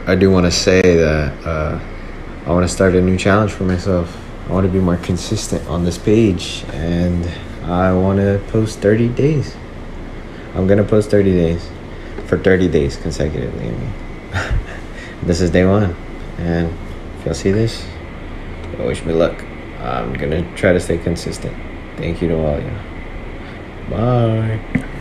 I do want to say that I want to start a new challenge for myself. I want to be more consistent on this page, and I want to post 30 days. I'm going to post 30 days for 30 days consecutively. I mean, this is day one, and if y'all see this, y'all wish me luck. I'm going to try to stay consistent. Thank you to all y'all. Bye.